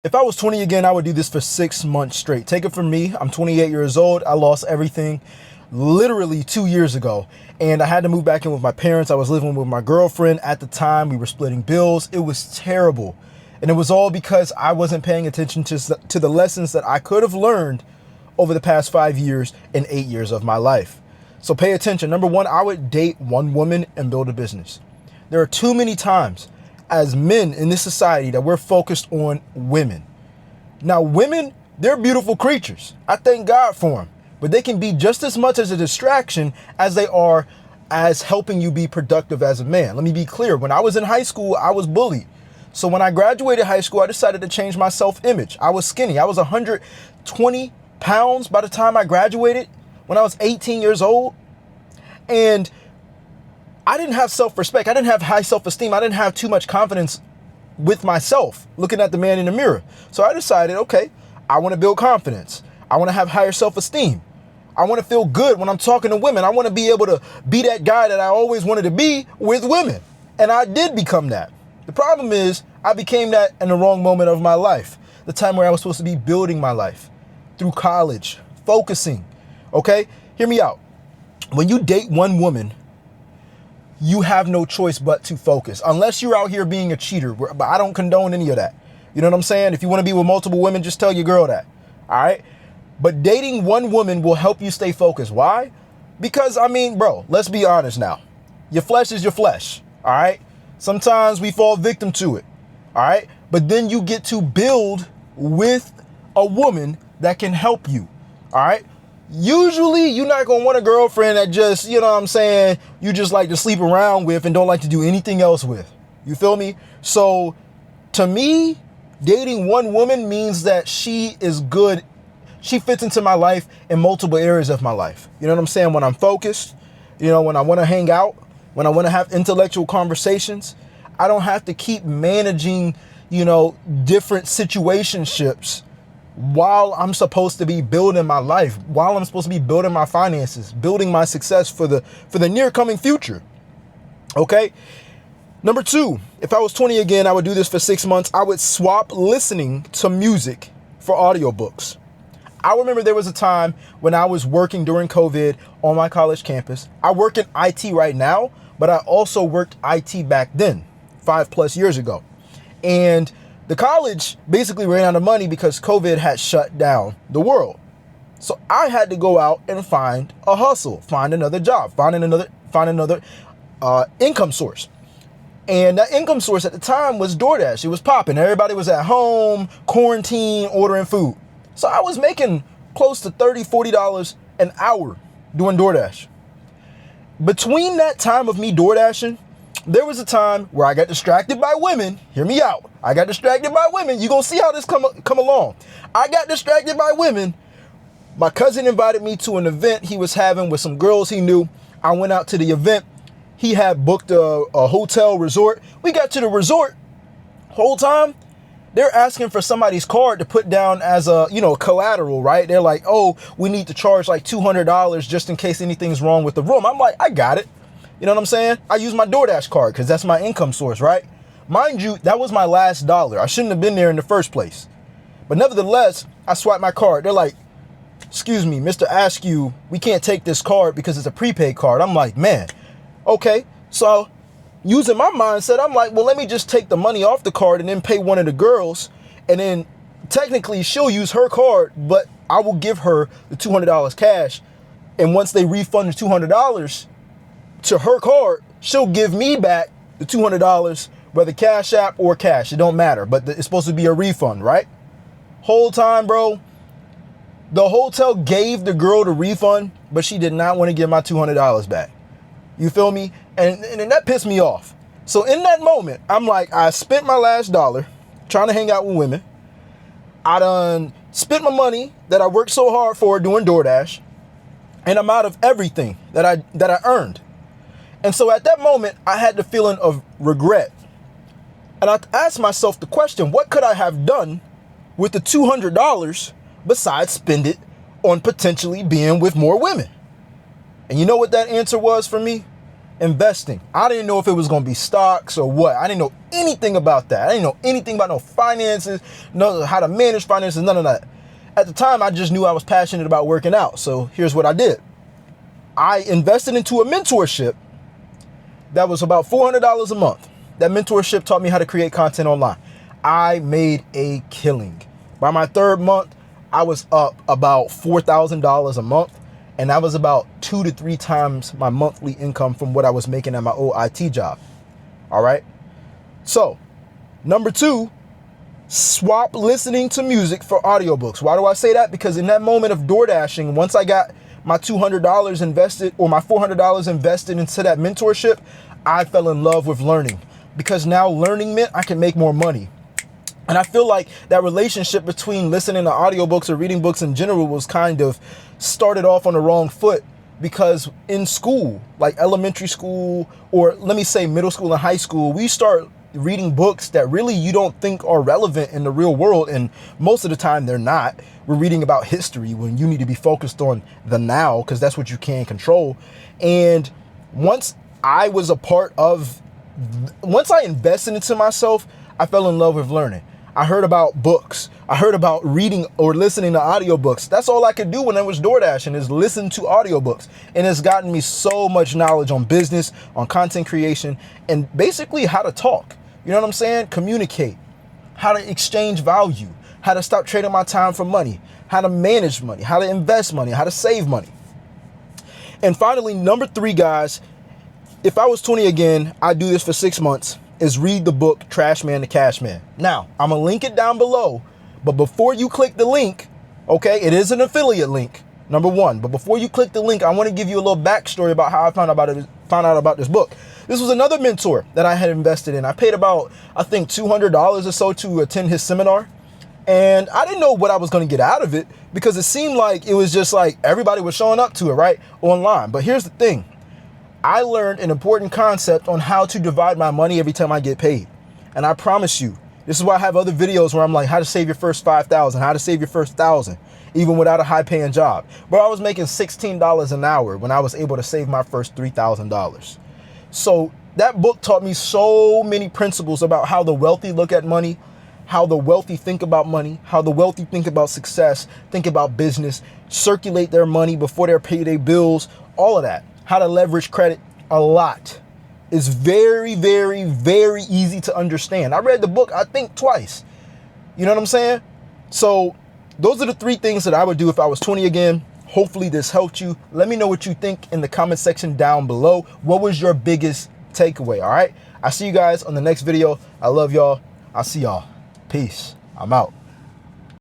If I was 20 again, I would do this for 6 months straight. Take it from me. I'm 28 years old. I lost everything literally 2 years ago. And I had to move back in with my parents. I was living with my girlfriend at the time. We were splitting bills. It was terrible. And it was all because I wasn't paying attention to the lessons that I could have learned over the past 5 years and 8 years of my life. So pay attention. Number one, I would date one woman and build a business. There are too many times as men in this society that we're focused on women. Now, women, they're beautiful creatures. I thank God for them. But they can be just as much as a distraction as they are as helping you be productive as a man. Let me be clear. When I was in high school, I was bullied. So when I graduated high school, I decided to change my self-image. I was skinny. I was 120 pounds by the time I graduated when I was 18 years old. And I didn't have self-respect. I didn't have high self-esteem. I didn't have too much confidence with myself, looking at the man in the mirror. So I decided, okay, I want to build confidence. I want to have higher self-esteem. I want to feel good when I'm talking to women. I want to be able to be that guy that I always wanted to be with women. And I did become that. The problem is I became that in the wrong moment of my life. The time where I was supposed to be building my life through college, focusing. Okay, hear me out. When you date one woman, you have no choice but to focus, unless you're out here being a cheater. But I don't condone any of that. You know what I'm saying? If you want to be with multiple women, just tell your girl that. All right. But dating one woman will help you stay focused. Why? Because, I mean, bro, let's be honest now. Your flesh is your flesh. All right. Sometimes we fall victim to it. All right. But then you get to build with a woman that can help you. All right. Usually you're not going to want a girlfriend that just, you know what I'm saying, you just like to sleep around with and don't like to do anything else with. You feel me? So to me, dating one woman means that she is good. She fits into my life in multiple areas of my life. You know what I'm saying? When I'm focused, you know, when I want to hang out, when I want to have intellectual conversations, I don't have to keep managing, you know, different situationships while I'm supposed to be building my life, while I'm supposed to be building my finances, building my success for the near coming future. Okay. Number two, if I was 20 again, I would do this for 6 months. I would swap listening to music for audiobooks. I remember there was a time when I was working during COVID on my college campus. I work in IT right now, but I also worked IT back then, 5+ years ago. And the college basically ran out of money because COVID had shut down the world. So I had to go out and find a hustle, find another job, find another income source. And that income source at the time was DoorDash. It was popping. Everybody was at home, quarantine, ordering food. So I was making close to $30, $40 an hour doing DoorDash. Between that time of me DoorDashing, there was a time where I got distracted by women. Hear me out. I got distracted by women. You're going to see how this come along. I got distracted by women. My cousin invited me to an event he was having with some girls he knew. I went out to the event. He had booked a hotel resort. We got to the resort. Whole time, they're asking for somebody's card to put down as a, you know, collateral, right? They're like, oh, we need to charge like $200 just in case anything's wrong with the room. I'm like, I got it. You know what I'm saying? I use my DoorDash card because that's my income source, right? Mind you, that was my last dollar. I shouldn't have been there in the first place. But nevertheless, I swiped my card. They're like, excuse me, Mr. Askew, we can't take this card because it's a prepaid card. I'm like, man, okay. So using my mindset, I'm like, well, let me just take the money off the card and then pay one of the girls. And then technically she'll use her card, but I will give her the $200 cash. And once they refund the $200 to her card, she'll give me back the $200, whether Cash App or cash. It don't matter, but it's supposed to be a refund, right? Whole time, bro, the hotel gave the girl the refund, but she did not want to give my $200 back. You feel me? And that pissed me off. So in that moment, I'm like, I spent my last dollar trying to hang out with women. I done spent my money that I worked so hard for doing DoorDash, and I'm out of everything that I earned. And so at that moment, I had the feeling of regret. And I asked myself the question, what could I have done with the $200 besides spend it on potentially being with more women? And you know what that answer was for me? investing. I didn't know if it was going to be stocks or what. I didn't know anything about that. I didn't know anything about no finances, no how to manage finances, none of that. At the time, I just knew I was passionate about working out. So here's what I did. I invested into a mentorship that was about $400 a month. That mentorship taught me how to create content online. I made a killing. By my third month, I was up about $4,000 a month. And that was about 2 to 3 times my monthly income from what I was making at my old IT job. All right. So number 2, swap listening to music for audiobooks. Why do I say that? Because in that moment of door dashing, once I got my $200 invested or my $400 invested into that mentorship, I fell in love with learning, because now learning meant I can make more money. And I feel like that relationship between listening to audiobooks or reading books in general was kind of started off on the wrong foot, because in school, like elementary school, or let me say middle school and high school, we start reading books that really you don't think are relevant in the real world. And most of the time they're not. We're reading about history when you need to be focused on the now, because that's what you can control. And once I invested into myself, I fell in love with learning. I heard about books. I heard about reading or listening to audiobooks. That's all I could do when I was door dashing, is listen to audiobooks. And it's gotten me so much knowledge on business, on content creation, and basically how to talk. You know what I'm saying? Communicate, how to exchange value, how to stop trading my time for money, how to manage money, how to invest money, how to save money. And finally, number 3, guys, if I was 20 again, I'd do this for 6 months, is read the book Trash Man to Cash Man. Now, I'm going to link it down below, but before you click the link, okay, it is an affiliate link, number 1. But before you click the link, I want to give you a little backstory about how I found out about this book. This was another mentor that I had invested in. I paid about, I think, $200 or so to attend his seminar. And I didn't know what I was going to get out of it, because it seemed like it was just like everybody was showing up to it, right, online. But here's the thing. I learned an important concept on how to divide my money every time I get paid. And I promise you, this is why I have other videos where I'm like, how to save your first $5,000, how to save your first $1,000, even without a high paying job. But I was making $16 an hour when I was able to save my first $3,000. So that book taught me so many principles about how the wealthy look at money, how the wealthy think about money, how the wealthy think about success, think about business, circulate their money before they pay their bills, all of that. How to leverage credit, a lot. It's very, very, very easy to understand. I read the book, I think, twice. You know what I'm saying? So those are the 3 things that I would do if I was 20 again. Hopefully this helped you. Let me know what you think in the comment section down below. What was your biggest takeaway? All right. I'll see you guys on the next video. I love y'all. I'll see y'all. Peace. I'm out.